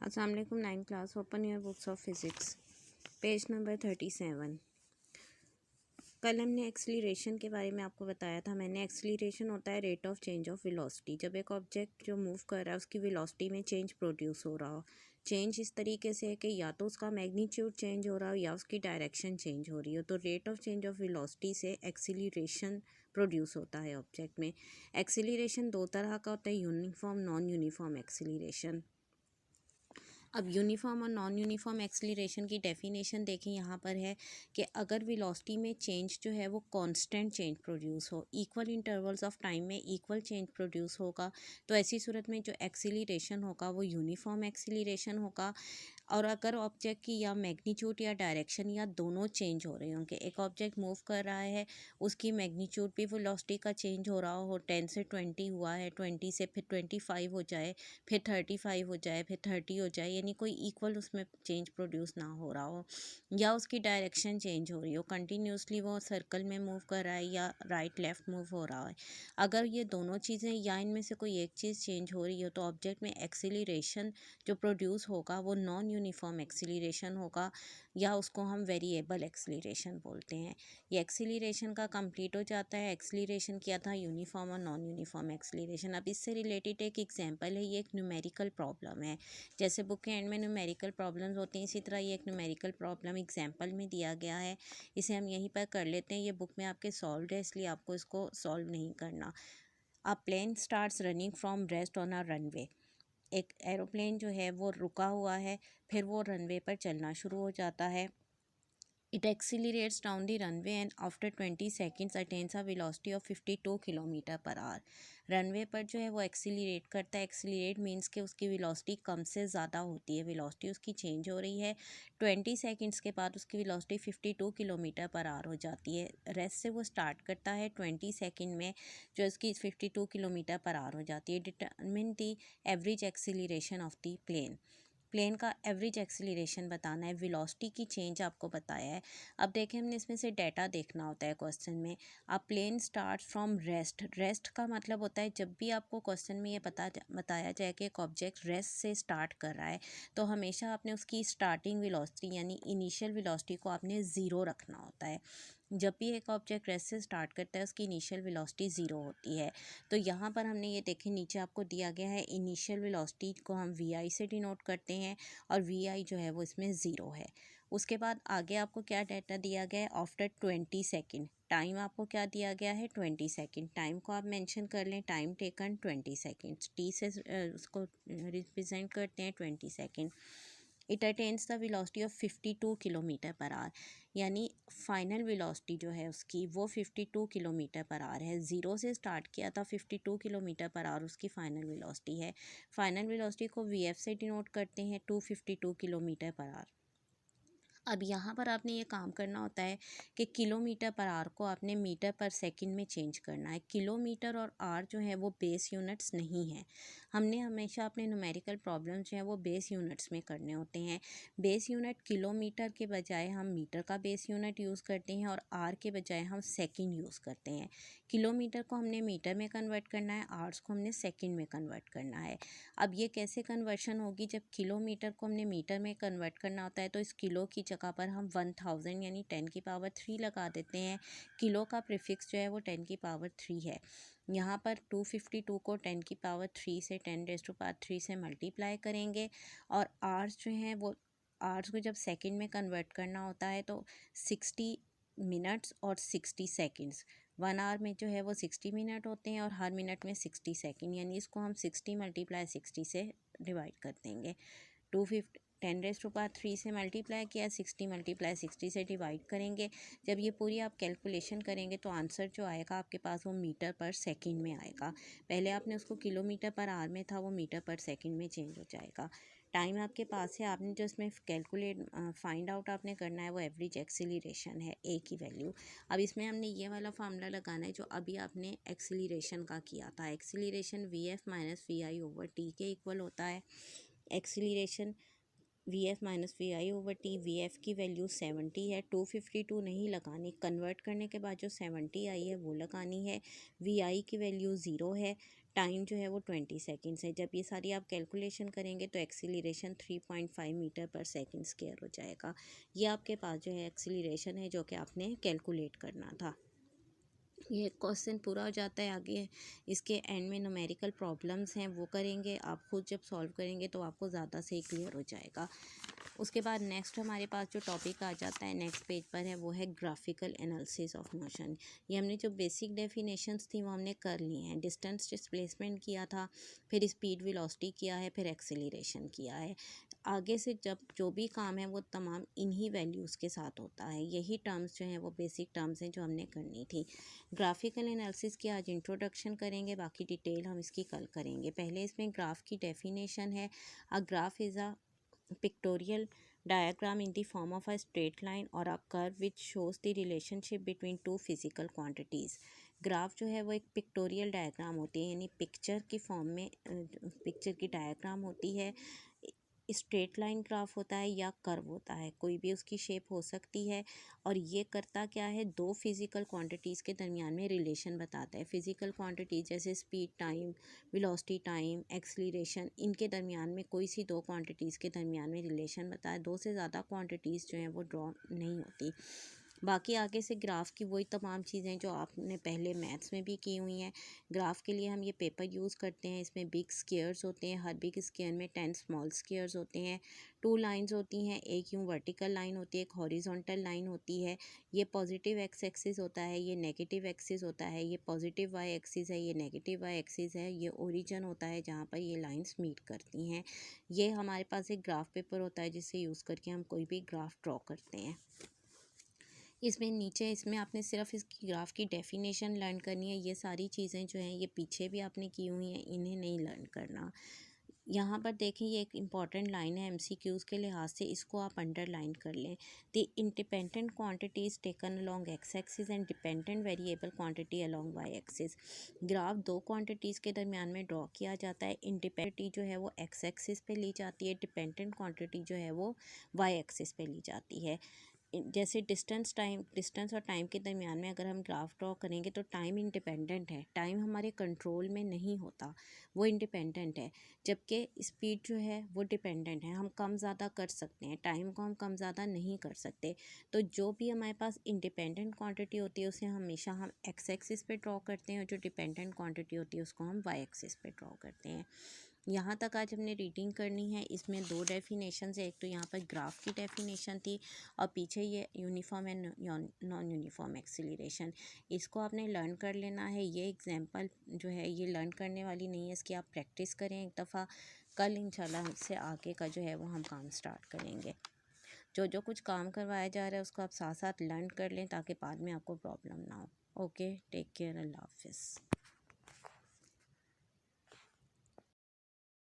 अस्सलाम वालेकुम। 9th class, open your books of physics, page number 37। कल हमने एक्सीलरेशन के बारे में आपको बताया था। मैंने एक्सीलरेशन होता है rate of change of velocity. जब एक ऑब्जेक्ट जो मूव कर रहा है उसकी वेलोसिटी में चेंज प्रोड्यूस हो रहा हो। चेंज इस तरीके से है कि या तो उसका मैग्नीट्यूड चेंज हो रहा हो या उसकी डायरेक्शन चेंज हो रही हो। तो rate of change of velocity से एक्सीलरेशन प्रोड्यूस होता है ऑब्जेक्ट में। एक्सीलरेशन दो तरह का होता है, यूनिफॉर्म, नॉन यूनिफॉर्म एक्सीलरेशन। अब यूनिफॉर्म और नॉन यूनिफॉर्म एक्सीलरेशन की डेफिनेशन देखें, यहाँ पर है कि अगर वेलोसिटी में चेंज जो है वो कांस्टेंट चेंज प्रोड्यूस हो, इक्वल इंटरवल्स ऑफ टाइम में इक्वल चेंज प्रोड्यूस होगा, तो ऐसी सूरत में जो एक्सीलरेशन होगा वो यूनिफॉर्म एक्सीलरेशन होगा। और अगर ऑब्जेक्ट की या मैग्नीट्यूड या डायरेक्शन या दोनों चेंज हो रहे होंगे, एक ऑब्जेक्ट मूव कर रहा है, उसकी मैग्नीट्यूड भी वेलोसिटी का चेंज हो रहा हो, 10 से 20 हुआ है, 20 से फिर 25 हो जाए, फिर 35 हो जाए, फिर 30 हो जाए, यानी कोई इक्वल उसमें चेंज प्रोड्यूस ना हो रहा हो, या उसकी डायरेक्शन चेंज हो रही हो, कंटिन्यूसली वो सर्कल में मूव कर रहा है या राइट लेफ़्ट मूव हो रहा है। अगर ये दोनों चीज़ें या इनमें से कोई एक चीज़ चेंज हो रही हो तो ऑब्जेक्ट में एक्सीलरेशन जो प्रोड्यूस होगा वो नॉन यूनिफॉर्म एक्सीलरेशन होगा, या उसको हम वेरिएबल एक्सीलरेशन बोलते हैं। ये एक्सीलरेशन का कंप्लीट हो जाता है। एक्सीलरेशन किया था यूनिफॉर्म और नॉन यूनिफॉर्म एक्सीलरेशन। अब इससे रिलेटेड एक एग्जांपल है, ये एक न्यूमेरिकल प्रॉब्लम है। जैसे बुक के एंड में न्यूमेरिकल प्रॉब्लम्स होती हैं, इसी तरह ये एक न्यूमेरिकल प्रॉब्लम एग्जांपल में दिया गया है। इसे हम यहीं पर कर लेते हैं। ये बुक में आपके सॉल्व है, इसलिए आपको इसको सॉल्व नहीं करना। A plane starts running from rest on a runway. एक एरोप्लेन जो है वो रुका हुआ है, फिर वो रनवे पर चलना शुरू हो जाता है। It accelerates down the runway and after 20 seconds attains a velocity of 52 kilometre per hour. Runway पर जो है वो एक्सीलरेट करता है। एक्सीलरेट मीन्स कि उसकी वेलोसिटी कम से ज़्यादा होती है, वेलोसिटी उसकी चेंज हो रही है। 20 सेकंड्स के बाद उसकी वेलोसिटी 52 किलोमीटर पर आवर हो जाती है। रेस्ट से वो स्टार्ट करता है, 20 सेकंड में जो इसकी 52 किलोमीटर पर आवर हो जाती है। Determine the average acceleration of the plane. Plane का एवरेज एक्सीलरेशन बताना है, वेलोसिटी की चेंज आपको बताया है। अब देखें, हमने इसमें से डाटा देखना होता है क्वेश्चन में। अब plane start from rest. Rest का मतलब होता है जब भी आपको क्वेश्चन में ये बताया जाए कि एक ऑब्जेक्ट रेस्ट से स्टार्ट कर रहा है, तो हमेशा आपने उसकी स्टार्टिंग वेलोसिटी यानी इनिशियल वेलोसिटी को आपने ज़ीरो रखना होता है। जब भी एक ऑब्जेक्ट रेस्ट से स्टार्ट करता है उसकी इनिशियल वेलोसिटी ज़ीरो होती है। तो यहाँ पर हमने ये देखें, नीचे आपको दिया गया है इनिशियल वेलोसिटी को हम वी आई से डिनोट करते हैं और वी आई जो है वो इसमें ज़ीरो है। उसके बाद आगे आपको क्या डाटा दिया गया है, आफ्टर 20 सेकेंड। टाइम आपको क्या दिया गया है, 20 सेकेंड। टाइम को आप मेंशन कर लें, टाइम टेकन 20 सेकेंड्स। टी से उसको रिप्रेजेंट करते हैं 20 second. It attains the velocity of 52 kilometre per hour, यानी फाइनल वेलोसिटी जो है उसकी वो 52 किलोमीटर पर आवर है। ज़ीरो से स्टार्ट किया था, 52 किलोमीटर पर आवर उसकी फ़ाइनल वेलोसिटी है। फाइनल वेलोसिटी को वी एफ से डिनोट करते हैं, 252 किलोमीटर पर आवर। अब यहाँ पर आपने ये काम करना होता है कि किलोमीटर पर आवर को आपने मीटर पर सेकंड में चेंज करना है। किलोमीटर और आवर जो है वो बेस यूनिट्स नहीं है। हमने हमेशा अपने न्यूमेरिकल प्रॉब्लम जो है वो बेस यूनिट्स में करने होते हैं। बेस यूनिट किलोमीटर के बजाय हम मीटर का बेस यूनिट यूज़ करते हैं और आवर के बजाय हम सेकंड यूज़ करते हैं। किलोमीटर को हमने मीटर में कन्वर्ट करना है, आवर्स को हमने सेकंड में कन्वर्ट करना है। अब ये कैसे कन्वर्शन होगी, जब किलोमीटर को हमने मीटर में कन्वर्ट करना होता है तो इस किलो की जगह पर हम 1000 यानी 10 की पावर 3 लगा देते हैं। किलो का प्रीफिक्स जो है वो 10 की पावर 3 है। यहाँ पर 252 को 10 की पावर 3 से 10 रेज़ टू पावर 3 से मल्टीप्लाई करेंगे और आवर्स जो हैं वो आवर्स को जब सेकंड में कन्वर्ट करना होता है तो 60 मिनट्स और 60 सेकंड्स। 1 आवर में जो है वो 60 मिनट होते हैं और हर मिनट में 60 सेकंड, यानी इसको हम 60 मल्टीप्लाई 60 से डिवाइड कर देंगे। 250 10 रेज़ टू पावर 3 से मल्टीप्लाई किया, 60 मल्टीप्लाई 60 से डिवाइड करेंगे। जब ये पूरी आप कैलकुलेशन करेंगे तो आंसर जो आएगा आपके पास वो मीटर पर सेकंड में आएगा। पहले आपने उसको किलोमीटर पर आवर में था, वो मीटर पर सेकंड में चेंज हो जाएगा। टाइम आपके पास है, आपने जो इसमें कैलकुलेट फाइंड आउट आपने करना है वो एवरेज एक्सीलरेशन है, ए की वैल्यू। अब इसमें हमने ये वाला फार्मूला लगाना है जो अभी आपने एक्सीलरेशन का किया था। Acceleration v f minus v i over t के इक्वल होता है। Acceleration v f minus v i over t. V f की वैल्यू 70 है, 252 नहीं लगानी, कन्वर्ट करने के बाद जो 70 आई है वो लगानी है। वी आई की वैल्यू 0 है, टाइम जो है वो 20 सेकेंड्स है। जब ये सारी आप कैलकुलेशन करेंगे तो एक्सीलरेशन 3.5 मीटर पर सेकेंड स्क्वायर हो जाएगा। ये आपके पास जो है एक्सीलरेशन है जो कि आपने कैलकुलेट करना था। ये क्वेश्चन पूरा हो जाता है। आगे इसके एंड में न्यूमेरिकल प्रॉब्लम्स हैं वो करेंगे, आप खुद जब सॉल्व करेंगे तो आपको ज़्यादा सही क्लियर हो जाएगा। उसके बाद नेक्स्ट हमारे पास जो टॉपिक आ जाता है नेक्स्ट पेज पर है वो है ग्राफिकल एनालिसिस ऑफ मोशन। ये हमने जो बेसिक डेफिनेशंस थी वो हमने कर ली हैं। डिस्टेंस डिस्प्लेसमेंट किया था, फिर स्पीड वेलोसिटी किया है, फिर एक्सेलरेशन किया है। आगे से जब जो भी काम है वो तमाम इन्हीं वैल्यूज़ के साथ होता है। यही टर्म्स जो हैं वो बेसिक टर्म्स हैं जो हमने करनी थी। ग्राफिकल एनालिसिस की आज इंट्रोडक्शन करेंगे, बाकी डिटेल हम इसकी कल करेंगे। पहले इसमें ग्राफ की डेफिनेशन है। A graph is a pictorial diagram in the form of a straight line or a curve which shows the relationship between two physical quantities। Graph जो है वो एक पिक्टोरियल डायग्राम होती है, यानी पिक्चर की फॉर्म में पिक्चर की डायग्राम होती है। स्ट्रेट लाइन ग्राफ होता है या कर्व होता है, कोई भी उसकी शेप हो सकती है। और ये करता क्या है, दो फिज़िकल क्वांटिटीज़ के दरमियान में रिलेशन बताता है। फिज़िकल क्वांटिटी जैसे speed time, velocity time, acceleration, इनके दरमियान में कोई सी दो क्वांटिटीज़ के दरमियान में रिलेशन बताए। दो से ज़्यादा क्वांटिटीज़ जो हैं वो ड्रॉ नहीं होती। बाकी आगे से ग्राफ की वही तमाम चीज़ें जो आपने पहले मैथ्स में भी की हुई हैं। ग्राफ के लिए हम ये पेपर यूज़ करते हैं, इसमें बिग स्क्वायर्स होते हैं, हर बिग स्क्वायर में 10 स्मॉल स्क्वायर्स होते हैं। 2 लाइंस होती हैं, एक यूँ वर्टिकल लाइन होती है, एक हॉरिजॉन्टल लाइन होती है। ये पॉजिटिव एक्स एक्सिस होता है, ये नेगेटिव एक्सिस होता है। ये पॉजिटिव वाई एक्सिस है, ये नेगेटिव वाई एक्सिस है। ये ओरिजिन होता है जहाँ पर ये लाइंस मीट करती हैं। ये हमारे पास एक ग्राफ पेपर होता है जिससे यूज़ करके हम कोई भी ग्राफ ड्रॉ करते हैं। इसमें नीचे इसमें आपने सिर्फ इसकी ग्राफ की डेफिनेशन लर्न करनी है। ये सारी चीज़ें जो हैं ये पीछे भी आपने की हुई हैं, इन्हें नहीं लर्न करना। यहाँ पर देखें ये एक इम्पॉर्टेंट लाइन है एमसीक्यूज़ के लिहाज से, इसको आप अंडरलाइन कर लें। The independent quantities taken along x axis and dependent variable quantity along y axis. Graph दो क्वांटिटीज़ के दरमियान में ड्रॉ किया जाता है। इंडिपेंडेंट जो है वो एक्स एक्सिस पे ली जाती है, डिपेंडेंट क्वांटिटी जो है वो वाई एक्सिस पे ली जाती है। जैसे डिस्टेंस और टाइम के दरमियान में अगर हम ग्राफ ड्रॉ करेंगे तो टाइम इंडिपेंडेंट है, टाइम हमारे कंट्रोल में नहीं होता, वो इंडिपेंडेंट है। जबकि स्पीड जो है वो डिपेंडेंट है, हम कम ज़्यादा कर सकते हैं, टाइम को हम कम ज़्यादा नहीं कर सकते। तो जो भी हमारे पास इंडिपेंडेंट क्वांटिटी होती है उसे हमेशा हम एक्स एक्सिस पे ड्रॉ करते हैं, और जो डिपेंडेंट क्वांटिटी होती है उसको हम वाई एक्सिस पे ड्रॉ करते हैं। यहाँ तक आज हमने रीडिंग करनी है। इसमें दो डेफिनेशन है, एक तो यहाँ पर ग्राफ की डेफिनेशन थी और पीछे ये uniform and non uniform acceleration. इसको आपने लर्न कर लेना है। ये एग्जांपल जो है ये लर्न करने वाली नहीं है, इसकी आप प्रैक्टिस करें एक दफ़ा। कल इंशाल्लाह इससे आगे का जो है वो हम काम स्टार्ट करेंगे। जो जो कुछ काम करवाया जा रहा है उसको आप साथ साथ लर्न कर लें ताकि बाद में आपको प्रॉब्लम ना हो। ओके, टेक केयर, अल्लाह हाफिज़।